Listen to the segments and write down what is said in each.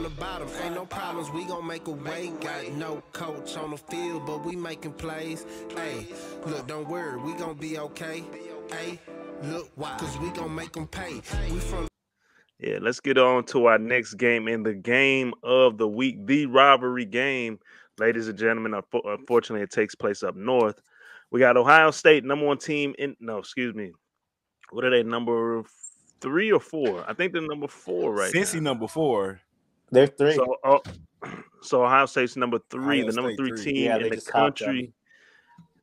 the bottom, ain't no problems, we gon' make a way. Got no coach on the field, but we making plays. Hey, look, don't worry, we gon' be okay. Hey, look, why? Cause we gon' make them pay. We from Yeah, let's get on to our next game in the game of the week, the rivalry game. Ladies and gentlemen, unfortunately, it takes place up north. We got Ohio State, number one team in, no, excuse me. What are they, number 3 or 4? I think they're number 4 right Cincy now. number 4. They're 3. So Ohio State's number 3, Ohio the number State 3 3. team Yeah, in they the just hopped country,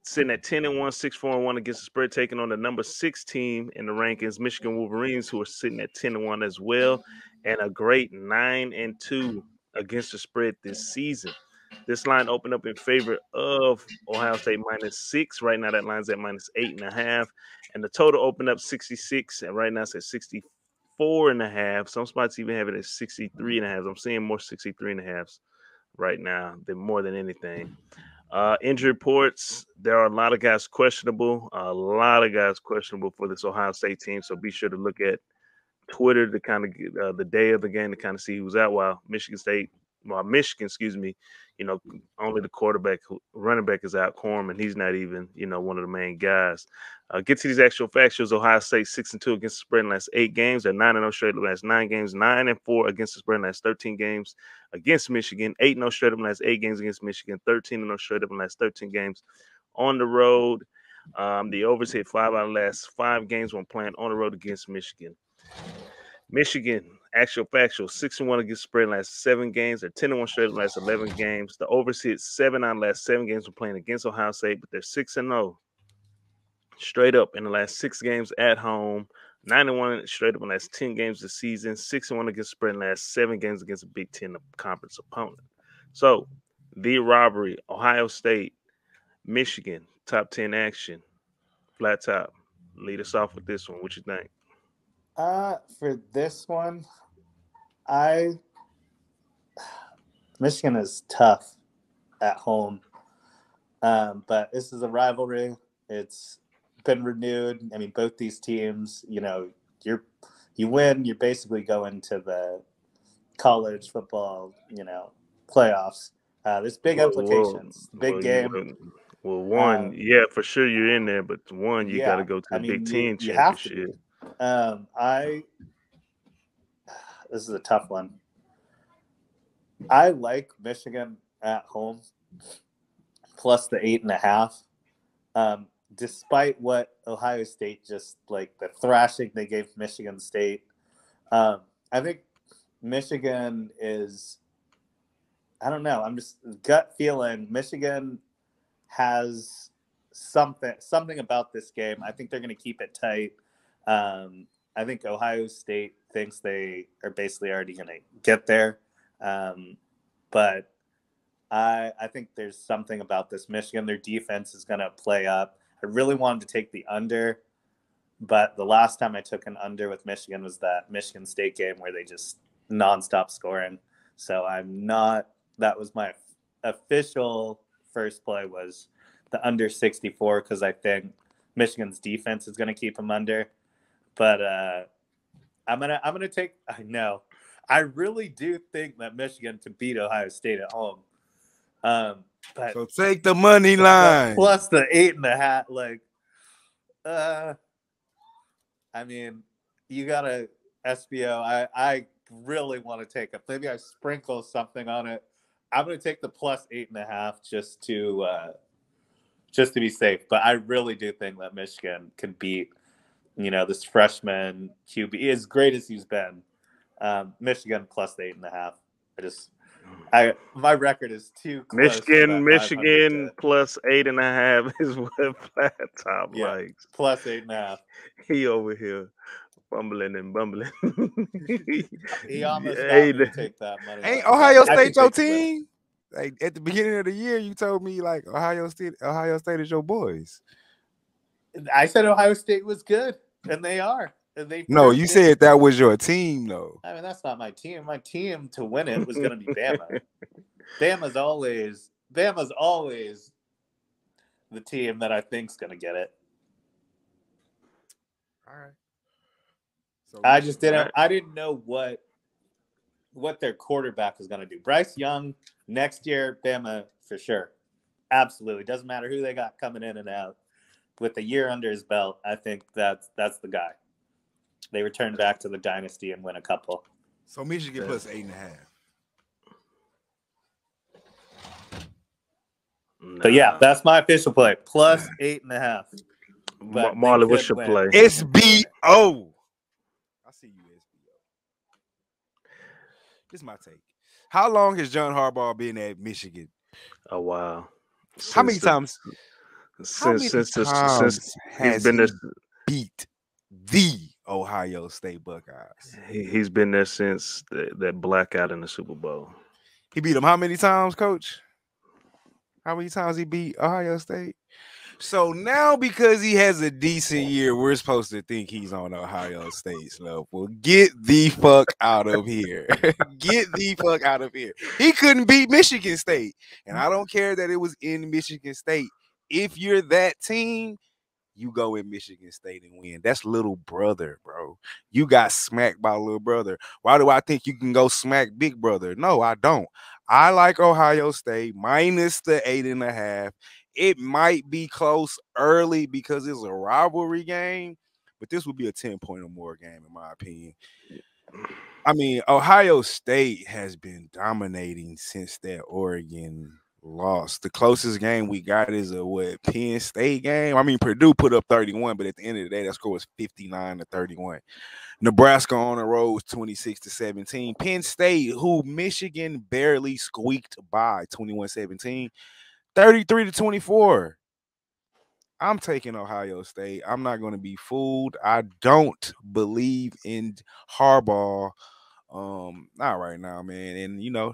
sitting at 10-1, 6-4-1 against the spread, taking on the number 6 team in the rankings, Michigan Wolverines, who are sitting at 10-1 as well, and a great 9-2 against the spread this season. This line opened up in favor of Ohio State -6. Right now, that line's at -8.5, and the total opened up 66, and right now it's at 64.5. Some spots even have it at 63.5. I'm seeing more 63.5s right now than more than anything. Injury reports, there are a lot of guys questionable. For this Ohio State team. So be sure to look at Twitter to kind of get the day of the game to kind of see who's out. While Michigan, only the running back is out, Corm, and he's not even, one of the main guys. Get to these actual facts. Shows Ohio State 6-2 against the spread in the last 8 games. They're 9-0 straight in the last 9 games, 9-4 against the spread in the last 13 games against Michigan, 8-0 straight up in the last 8 games against Michigan, 13-0 straight up in the last 13 games on the road. The overs hit 5 out of the last 5 games when playing on the road against Michigan. Michigan, actual factual, 6-1 against the spread in the last 7 games. They're 10-1 straight in the last 11 games. The overs hit 7 out of the last 7 games when playing against Ohio State, but they're 6-0 straight up in the last 6 games at home. 9-1 straight up in the last 10 games this season. 6-1 against the spread in the last 7 games against a Big Ten conference opponent. So, the robbery, Ohio State, Michigan, top 10 action, flat top. Lead us off with this one. What you think? For this one, Michigan is tough at home, but this is a rivalry. It's been renewed. I mean, both these teams, you win, you're basically going to the college football, playoffs. There's big implications. Big game. One, for sure you're in there, but one, you got to go to the Big Ten championship. This is a tough one. I like Michigan at home plus the 8.5. Despite what Ohio State just the thrashing they gave Michigan State. I think Michigan is, I don't know. I'm just gut feeling Michigan has something about this game. I think they're going to keep it tight. I think Ohio State thinks they are basically already going to get there. But I think there's something about this Michigan. Their defense is going to play up. I really wanted to take the under, but the last time I took an under with Michigan was that Michigan State game where they just nonstop scoring. So that was my official first play was the under 64 because I think Michigan's defense is going to keep them under. But I'm gonna take. I know, I really do think that Michigan can beat Ohio State at home. But so take the money line plus the 8.5. I mean, you got a SBO. I really want to take it. Maybe I sprinkle something on it. I'm gonna take the plus 8.5 just to be safe. But I really do think that Michigan can beat. This freshman QB, as great as he's been, Michigan plus the 8.5. My record is too close. Michigan plus 8.5 is what flat top likes. Plus 8.5. He over here fumbling and bumbling. He almost got me to take that money. Ain't Ohio State your team? At the beginning of the year, you told me Ohio State is your boys. I said Ohio State was good, and they are. And no, you said that was your team, though. I mean, that's not my team. My team to win it was going to be Bama. Bama's always the team that I think's going to get it. All right. So I just didn't. I didn't know what what their quarterback is going to do. Bryce Young next year, Bama for sure. Absolutely. Doesn't matter who they got coming in and out. With a year under his belt, I think that's the guy. They return back to the dynasty and win a couple. So Michigan plus 8.5. But yeah, that's my official play. Plus 8.5. Marley, what's your play? SBO. I see you, SBO. This is my take. How long has John Harbaugh been at Michigan? Oh wow! How many times? Since he's been there, beat the Ohio State Buckeyes. He's been there since that blackout in the Super Bowl. He beat them how many times, Coach? How many times he beat Ohio State? So now, because he has a decent year, we're supposed to think he's on Ohio State's level. Get the fuck out of here. Get the fuck out of here. He couldn't beat Michigan State. And I don't care that it was in Michigan State. If you're that team, you go in Michigan State and win. That's little brother, bro. You got smacked by little brother. Why do I think you can go smack big brother? No, I don't. I like Ohio State minus the 8.5. It might be close early because it's a rivalry game, but this would be a 10-point or more game, in my opinion. I mean, Ohio State has been dominating since that Oregon loss. The closest game we got is a Penn State game. I mean, Purdue put up 31, but at the end of the day, that score was 59-31. Nebraska on the road was 26-17. Penn State, who Michigan barely squeaked by 21-17. 33-24. I'm taking Ohio State. I'm not going to be fooled. I don't believe in Harbaugh. Not right now, man. And, you know,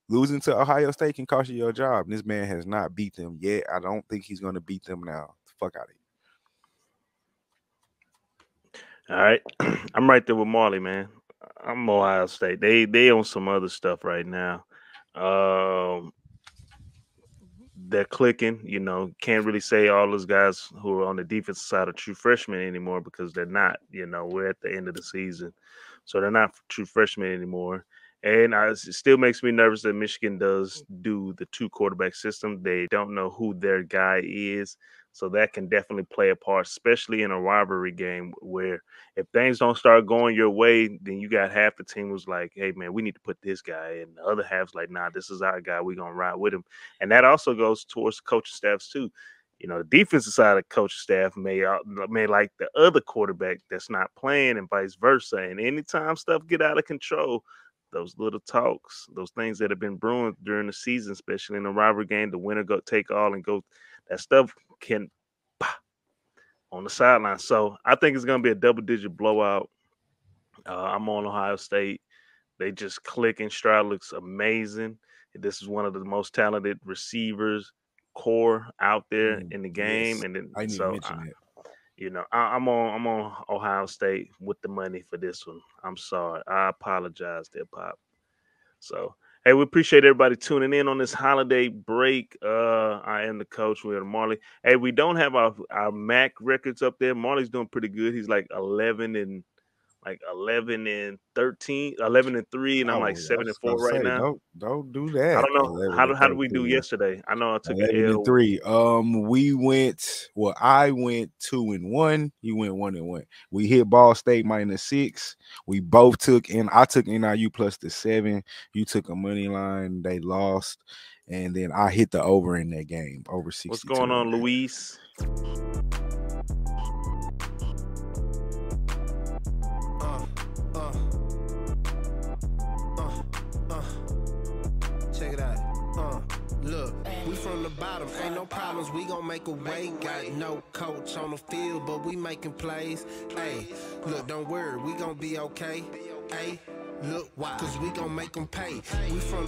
losing to Ohio State can cost you your job. This man has not beat them yet. I don't think he's going to beat them now. Fuck out of here. All right. I'm right there with Marley, man. I'm Ohio State. They on some other stuff right now. They're clicking, you know, can't really say all those guys who are on the defensive side are true freshmen anymore because they're not, you know, we're at the end of the season. So they're not true freshmen anymore. And it still makes me nervous that Michigan does do the 2-quarterback system. They don't know who their guy is. So that can definitely play a part, especially in a rivalry game where if things don't start going your way, then you got half the team was like, hey, man, we need to put this guy in. The other half's like, nah, this is our guy. We're going to ride with him. And that also goes towards the coaching staffs too. You know, the defensive side of the coaching staff may like the other quarterback that's not playing and vice versa. And anytime stuff get out of control, those little talks, those things that have been brewing during the season, especially in a rivalry game, the winner go take all and go. That stuff can on the sideline. So I think it's going to be a double-digit blowout. I'm on Ohio State. They just click, and Stroud looks amazing. This is one of the most talented receivers core out there in the game. Yes. And then I need to mention that. You know, I'm on Ohio State with the money for this one. I'm sorry. I apologize there, Pop. So, hey, we appreciate everybody tuning in on this holiday break. I am the coach. We're Marley. Hey, we don't have our MAC records up there. Marley's doing pretty good. He's like 11 and 13, 11 and 3, and I'm like 7 and 4 right now. Don't do that. I don't know how did we do yesterday. I know I took 11 and 3. We went. Well, I went 2 and 1. You went 1 and 1. We hit Ball State -6. We both took, and I took NIU plus the 7. You took a money line. They lost, and then I hit the over in that game, over 60. What's going on, Luis? Check it out. Look, we from the bottom, ain't no problems, we gon' make a way. Got no coach on the field, but we making plays. Hey, look, don't worry, we gon' be okay. Hey, look, why? Cause we gon' make them pay. We from